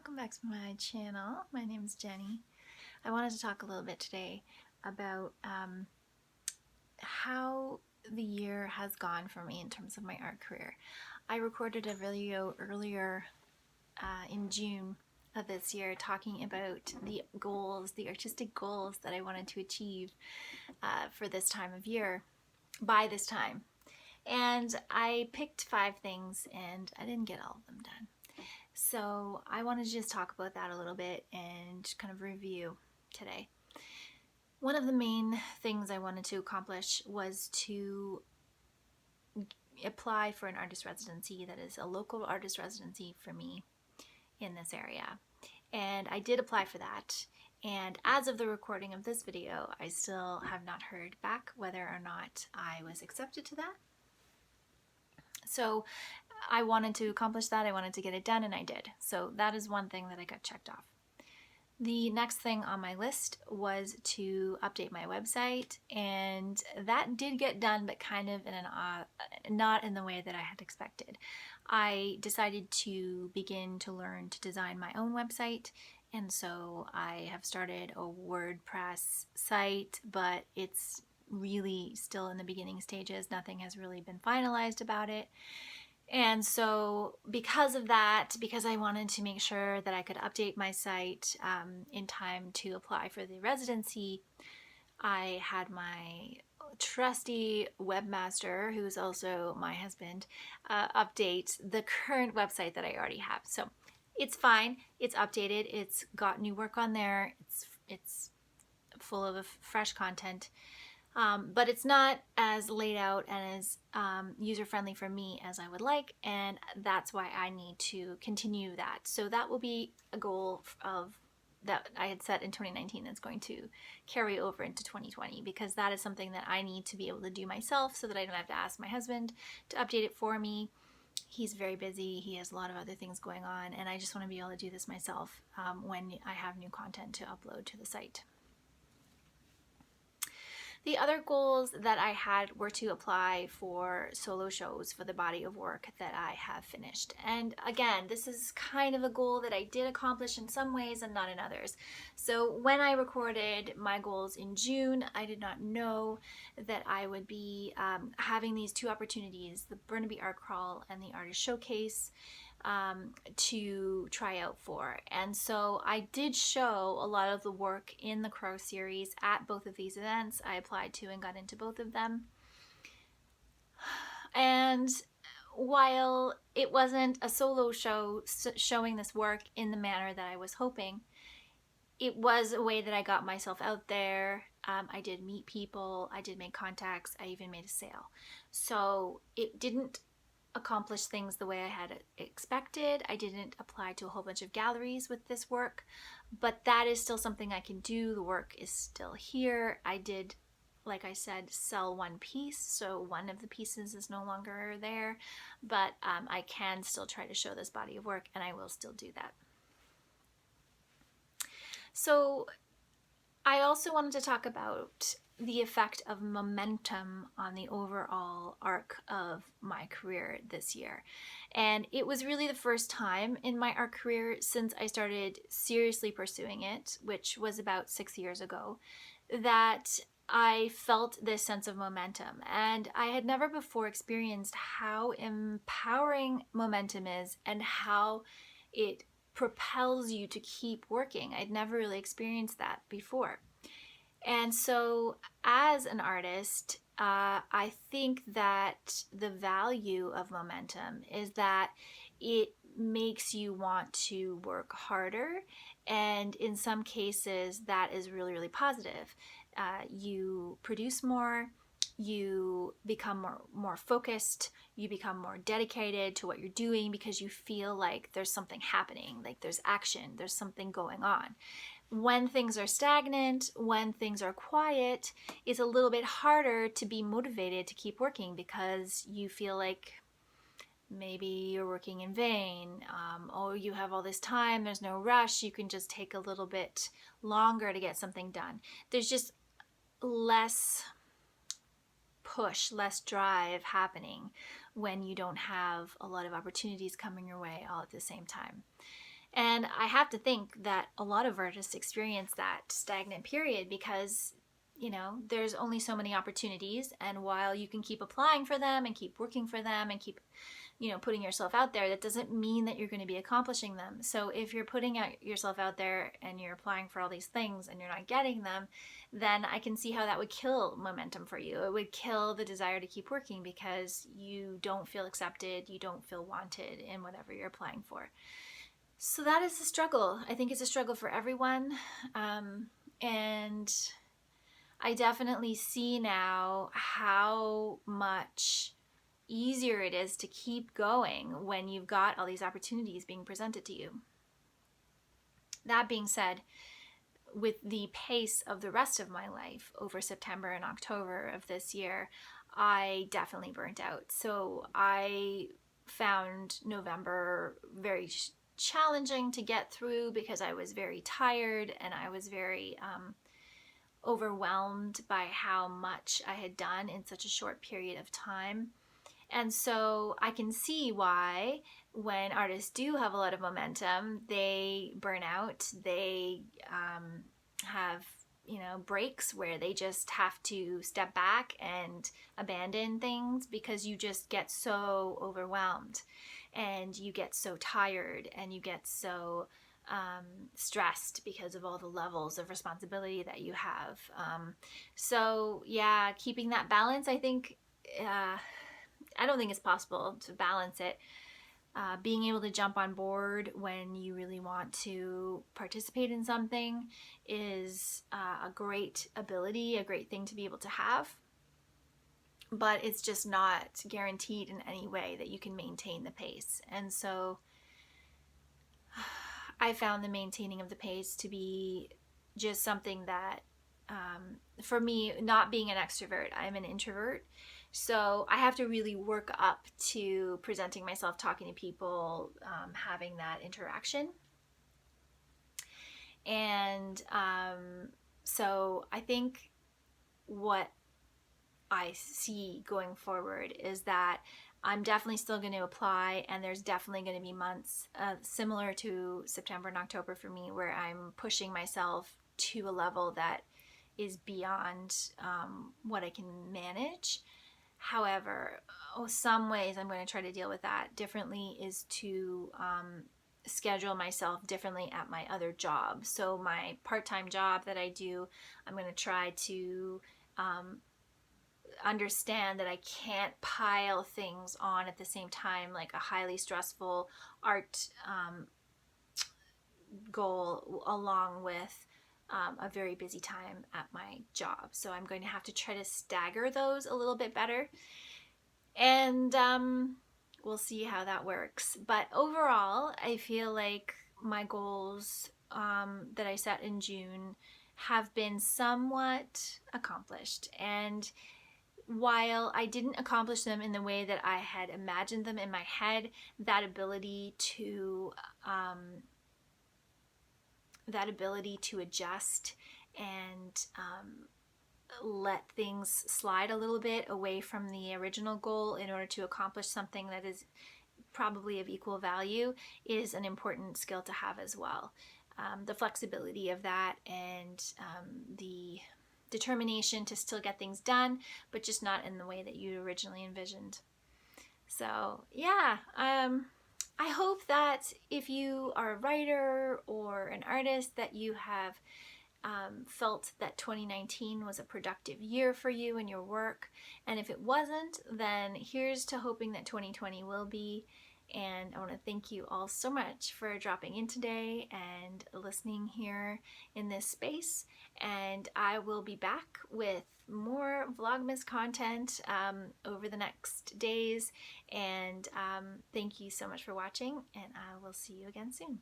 welcome back to my channel. My name is Jenny. I wanted to talk a little bit today about how the year has gone for me in terms of my art career. I recorded a video earlier in June of this year talking about the goals, the artistic goals that I wanted to achieve for this time of year, by this time. And I picked 5 things and I didn't get all of them done. So I wanted to just talk about that a little bit and kind of review today. One of the main things I wanted to accomplish was to apply for an artist residency that is a local artist residency for me in this area. And I did apply for that. And as of the recording of this video, I still have not heard back whether or not I was accepted to that. So I wanted to accomplish that. I wanted to get it done, and I did. So that is one thing that I got checked off. The next thing on my list was to update my website, and that did get done, but kind of in not in the way that I had expected. I decided to begin to learn to design my own website, and so I have started a WordPress site, but it's really still in the beginning stages. Nothing has really been finalized about it. And so because of that, because I wanted to make sure that I could update my site in time to apply for the residency, I had my trusty webmaster, who's also my husband, update the current website that I already have. So it's fine. It's updated. It's got new work on there. It's full of fresh content. But it's not as laid out and as user-friendly for me as I would like, and that's why I need to continue that. So that will be a goal that I had set in 2019 that's going to carry over into 2020, because that is something that I need to be able to do myself so that I don't have to ask my husband to update it for me. He's very busy. He has a lot of other things going on, and I just want to be able to do this myself when I have new content to upload to the site. The other goals that I had were to apply for solo shows for the body of work that I have finished. And again, this is kind of a goal that I did accomplish in some ways and not in others. So when I recorded my goals in June, I did not know that I would be having these 2 opportunities, the Burnaby Art Crawl and the Artist Showcase, to try out for. And so I did show a lot of the work in the Crow series at both of these events. I applied to and got into both of them. And while it wasn't a solo show showing this work in the manner that I was hoping, it was a way that I got myself out there. I did meet people, I did make contacts, I even made a sale. So it didn't accomplish things the way I had expected. I didn't apply to a whole bunch of galleries with this work, but that is still something I can do. The work is still here. I did, like I said, sell 1 piece, so one of the pieces is no longer there, but I can still try to show this body of work, and I will still do that. So I also wanted to talk about the effect of momentum on the overall arc of my career this year. And it was really the first time in my art career since I started seriously pursuing it, which was about 6 years ago, that I felt this sense of momentum. And I had never before experienced how empowering momentum is and how it propels you to keep working. I'd never really experienced that before. And so as an artist, I think that the value of momentum is that it makes you want to work harder, and in some cases that is really, really positive. You produce more, you become more focused, you become more dedicated to what you're doing because you feel like there's something happening, like there's action, there's something going on. When things are stagnant, when things are quiet, it's a little bit harder to be motivated to keep working because you feel like maybe you're working in vain. Oh, you have all this time, there's no rush, you can just take a little bit longer to get something done. There's just less push, less drive happening when you don't have a lot of opportunities coming your way all at the same time. And I have to think that a lot of artists experience that stagnant period because, you know, there's only so many opportunities. And while you can keep applying for them and keep working for them and keep, you know, putting yourself out there, that doesn't mean that you're going to be accomplishing them. So if you're putting yourself out there and you're applying for all these things and you're not getting them, then I can see how that would kill momentum for you. It would kill the desire to keep working because you don't feel accepted, you don't feel wanted in whatever you're applying for. So that is a struggle. I think it's a struggle for everyone. And I definitely see now how much easier it is to keep going when you've got all these opportunities being presented to you. That being said, with the pace of the rest of my life over September and October of this year, I definitely burnt out. So I found November very challenging to get through because I was very tired and I was very overwhelmed by how much I had done in such a short period of time. And so I can see why when artists do have a lot of momentum, they burn out. They have, you know, breaks where they just have to step back and abandon things because you just get so overwhelmed and you get so tired and you get so stressed because of all the levels of responsibility that you have. So yeah, keeping that balance, I think, I don't think it's possible to balance it. Being able to jump on board when you really want to participate in something is a great ability, a great thing to be able to have. But it's just not guaranteed in any way that you can maintain the pace. And so I found the maintaining of the pace to be just something that, for me, not being an extrovert, I'm an introvert. So I have to really work up to presenting myself, talking to people, having that interaction. And so I think what I see going forward is that I'm definitely still going to apply, and there's definitely going to be months similar to September and October for me where I'm pushing myself to a level that is beyond what I can manage. However, some ways I'm going to try to deal with that differently is to schedule myself differently at my other job. So my part-time job that I do, I'm going to try to understand that I can't pile things on at the same time, like a highly stressful art goal along with a very busy time at my job. So I'm going to have to try to stagger those a little bit better. And we'll see how that works. But overall, I feel like my goals that I set in June have been somewhat accomplished. And while I didn't accomplish them in the way that I had imagined them in my head, that ability to adjust and let things slide a little bit away from the original goal in order to accomplish something that is probably of equal value is an important skill to have as well. The flexibility of that and the determination to still get things done, but just not in the way that you originally envisioned. So yeah, I hope that if you are a writer or an artist that you have felt that 2019 was a productive year for you and your work. And if it wasn't, then here's to hoping that 2020 will be. And I want to thank you all so much for dropping in today and listening here in this space. And I will be back with more Vlogmas content over the next days. And thank you so much for watching, and I will see you again soon.